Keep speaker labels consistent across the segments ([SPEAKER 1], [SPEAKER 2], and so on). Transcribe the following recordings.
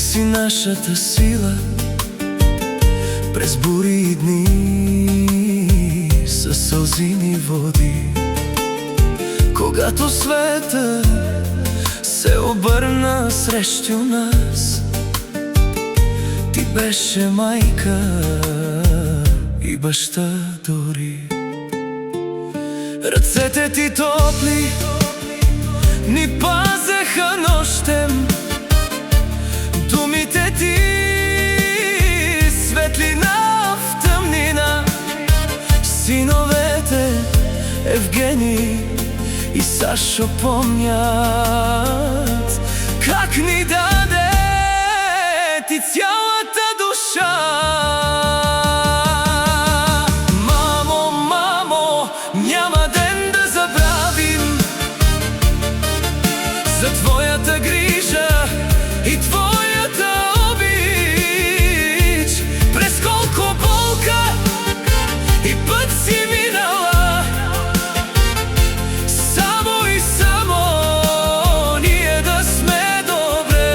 [SPEAKER 1] си нашата сила през бури и дни, със сълзини води. Когато света се обърна срещу нас, ти беше майка и баща дори. Ръцете ти топли ни пазеха нощем, думите ти светлина в тъмнина. Синовете Евгений и Сашо помнят как ни даде ти цялата душа. Мамо, мамо, няма ден да забравим за твоята грижа и твоята обич. През колко болка и път си минала, само и само ние да сме добре.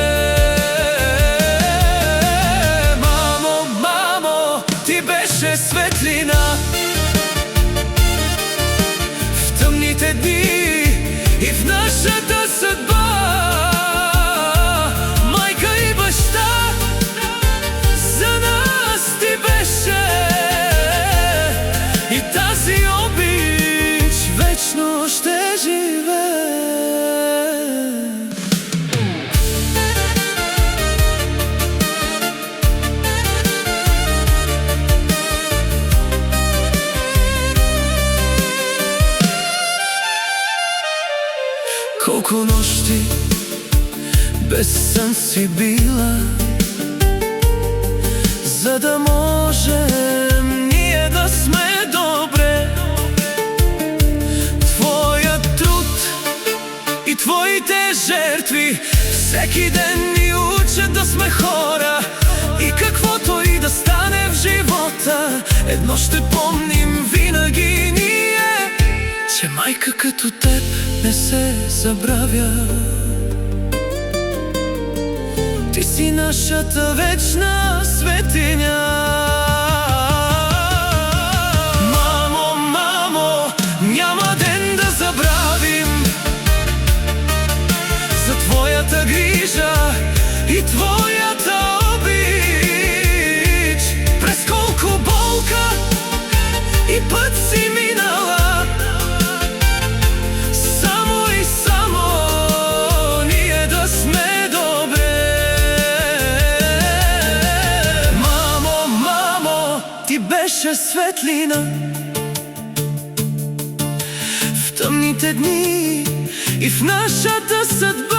[SPEAKER 1] Мамо, мамо, ти беше светлина в тъмните дни и в нашата съдба. Ще живее. Колко нощи без сън си била, за да можем ние да сме добре. Твоите жертви всеки ден ни учат да сме хора, и каквото и да стане в живота, едно ще помним винаги ние, че майка като теб не се забравя. Ти си нашата вечна светиня. Мамо, мамо, няма ден да забравим за твоята грижа и твоята обич. През колко болка и път си минала, само и само ние да сме добре. Мамо, мамо, ти беше светлина в тъмните дни и в нашата съдба.